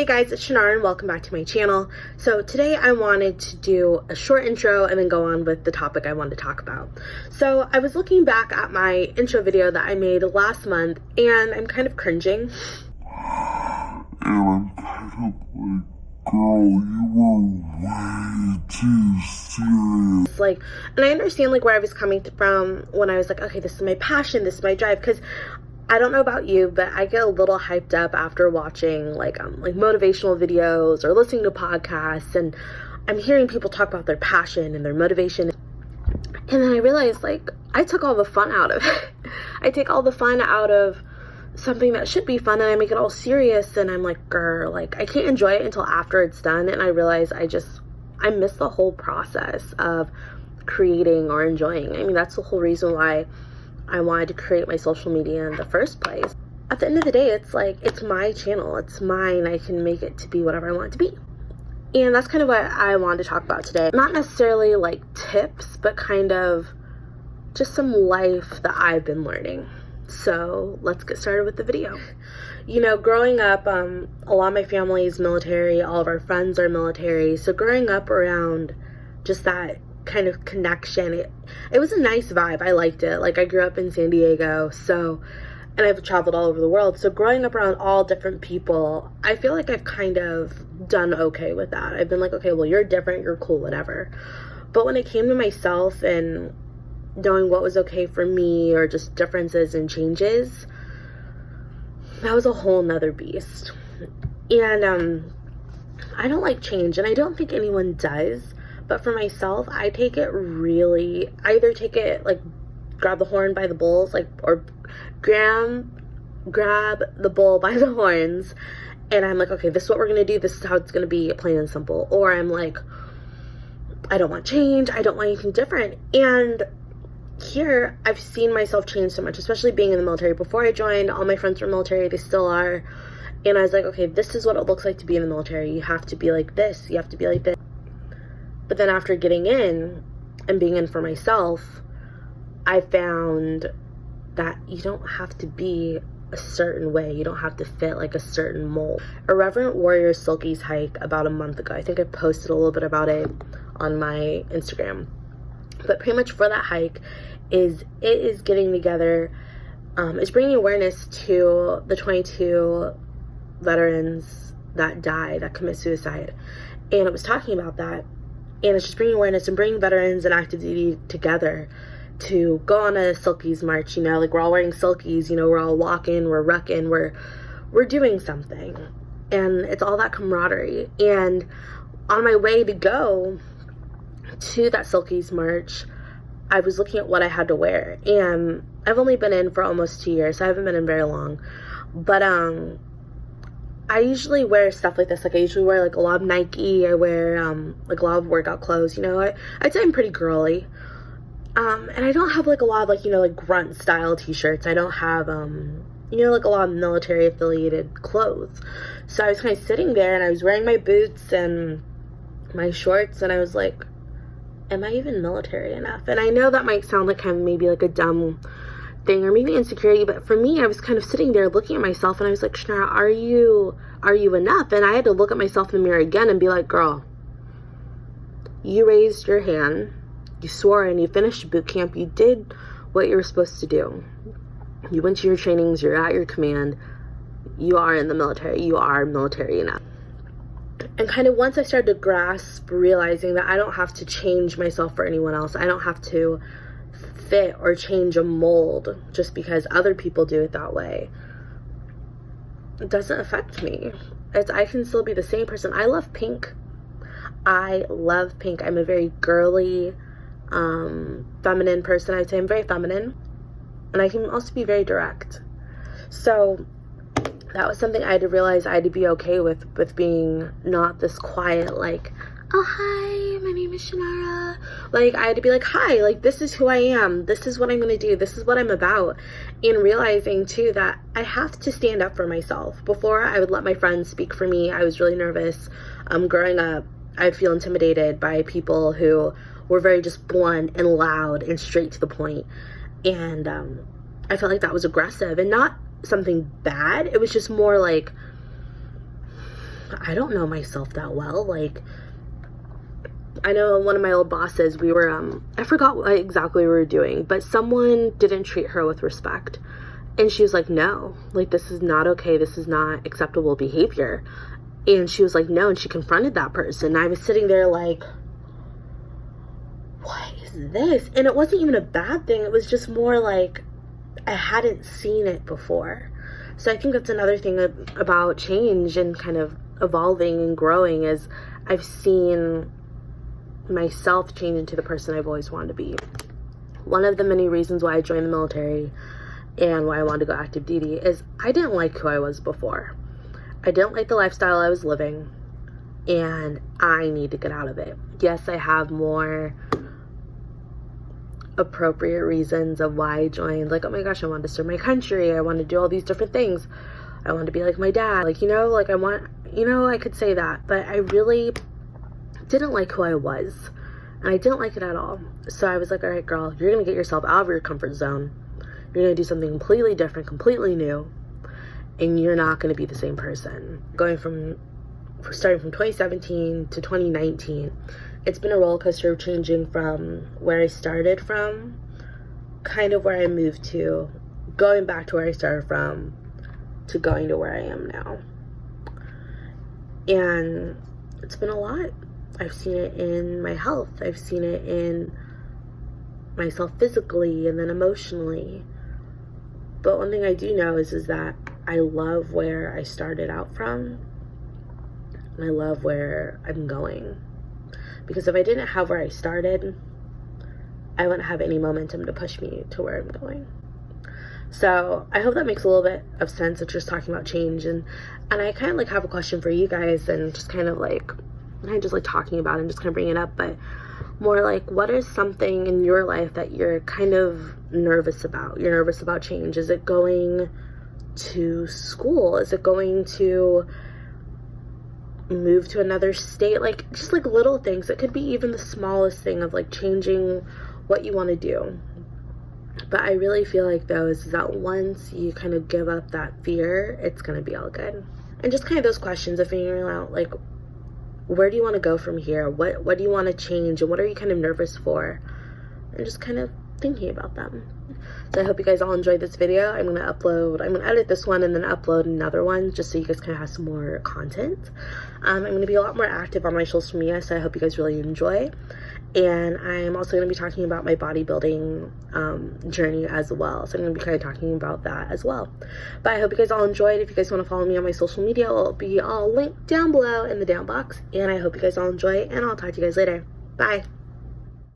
Hey guys, it's Shanara and welcome back to my channel. So today I wanted to do a short intro and then go on with the topic I wanted to talk about. So I was looking back at my intro video that I made last month and I'm kind of cringing. And I'm kind of like, girl, you were way too serious. And I understand where I was coming from when I was like, okay, this is my passion, this is my drive, because I don't know about you, but I get a little hyped up after watching motivational videos or listening to podcasts, and I'm hearing people talk about their passion and their motivation. And then I realized I took all the fun out of it. I take all the fun out of something that should be fun and I make it all serious, and I'm like, girl, I can't enjoy it until after it's done. And I realize I miss the whole process of creating or enjoying. I mean, that's the whole reason why I wanted to create my social media in the first place. At the end of the day, it's my channel, it's mine. I can make it to be whatever I want it to be. And that's kind of what I wanted to talk about today. Not necessarily tips, but kind of just some life that I've been learning. So let's get started with the video. You know, growing up, a lot of my family is military, all of our friends are military. So growing up around just that kind of connection, it was a nice vibe. I liked it. I grew up in San Diego, and I've traveled all over the world. So growing up around all different people, I feel like I've kind of done okay with that. I've been like, okay, well, you're different, you're cool, whatever. But when it came to myself and knowing what was okay for me, or just differences and changes, that was a whole nother beast. And I don't like change, and I don't think anyone does. But for myself, I take it really, I either take it grab the horn by the bulls, or grab the bull by the horns, and I'm like, okay, this is what we're gonna do, this is how it's gonna be, plain and simple. Or I'm like, I don't want change, I don't want anything different. And here, I've seen myself change so much, especially being in the military. Before I joined, all my friends were military, they still are, and I was like, okay, this is what it looks like to be in the military. You have to be like this, you have to be like this. But then after getting in and being in for myself, I found that you don't have to be a certain way. You don't have to fit a certain mold. Irreverent Warrior Silky's hike about a month ago, I think I posted a little bit about it on my Instagram. But pretty much for that hike, it is getting together, it's bringing awareness to the 22 veterans that died, that commit suicide. And it was talking about that. And it's just bringing awareness and bringing veterans and active duty together to go on a Silkies march. You know, we're all wearing Silkies, we're all walking, we're rucking, we're doing something. And it's all that camaraderie. And on my way to go to that Silkies march, I was looking at what I had to wear. And I've only been in for almost 2 years, so I haven't been in very long. But I usually wear stuff like this. I usually wear a lot of Nike. I wear a lot of workout clothes. I'd say I'm pretty girly. And I don't have a lot of grunt style t-shirts. I don't have a lot of military affiliated clothes. So I was kind of sitting there and I was wearing my boots and my shorts, and I was like, am I even military enough? And I know that might sound like kind of maybe a dumb thing, or maybe insecurity, but for me, I was kind of sitting there looking at myself, and I was like, Shanara, are you enough? And I had to look at myself in the mirror again and be like, girl, you raised your hand, you swore, and you finished boot camp, you did what you were supposed to do, you went to your trainings, you're at your command, you are in the military, you are military enough. And kind of once I started to grasp, realizing that I don't have to change myself for anyone else, I don't have to fit or change a mold just because other people do it that way, it doesn't affect me. I can still be the same person. I love pink. I'm a very girly, feminine person. I'd say I'm very feminine, and I can also be very direct. So that was something I had to realize I had to be okay with being not this quiet, oh, hi, my name is Shanara. I had to be hi, this is who I am. This is what I'm going to do. This is what I'm about. And realizing, too, that I have to stand up for myself. Before, I would let my friends speak for me. I was really nervous. Growing up, I'd feel intimidated by people who were very just blunt and loud and straight to the point. And I felt like that was aggressive and not something bad. It was just more I don't know myself that well. Like, I know one of my old bosses, we were, I forgot what exactly we were doing, but someone didn't treat her with respect. And she was like, no, like, this is not okay. This is not acceptable behavior. And she was like, no. And she confronted that person. I was sitting there like, what is this? And it wasn't even a bad thing. It was just more like I hadn't seen it before. So I think that's another thing about change and kind of evolving and growing is I've seen myself change into the person I've always wanted to be. One of the many reasons why I joined the military and why I wanted to go active duty is I didn't like who I was before. I didn't like the lifestyle I was living, and I need to get out of it. Yes, I have more appropriate reasons of why I joined. Like, oh my gosh, I wanted to serve my country. I want to do all these different things. I want to be like my dad. Like, like I want, I could say that, but I really didn't like who I was, and I didn't like it at all. So I was like, all right, girl, you're going to get yourself out of your comfort zone. You're going to do something completely different, completely new, and you're not going to be the same person. Starting from 2017 to 2019, it's been a roller coaster of changing from where I started from, kind of where I moved to, going back to where I started from, to going to where I am now. And it's been a lot. I've seen it in my health. I've seen it in myself physically and then emotionally. But one thing I do know is that I love where I started out from, and I love where I'm going. Because if I didn't have where I started, I wouldn't have any momentum to push me to where I'm going. So I hope that makes a little bit of sense of just talking about change. And I kind of like have a question for you guys, and just kind of like, not just like talking about it and just kind of bringing it up, but more like, what is something in your life that you're kind of nervous about? You're nervous about change. Is it going to school? Is it going to move to another state? Like, just like little things. It could be even the smallest thing of like changing what you want to do. But I really feel like though is that once you kind of give up that fear, it's going to be all good. And just kind of those questions of figuring out like, where do you want to go from here? What do you want to change? And what are you kind of nervous for? And just kind of thinking about them. So I hope you guys all enjoyed this video. I'm going to edit this one and then upload another one just so you guys kind of have some more content. I'm going to be a lot more active on my social media, so I hope you guys really enjoy. And I'm also going to be talking about my bodybuilding journey as well. So I'm going to be kind of talking about that as well. But I hope you guys all enjoyed. If you guys want to follow me on my social media, it'll be all linked down below in the down box. And I hope you guys all enjoy, and I'll talk to you guys later. Bye.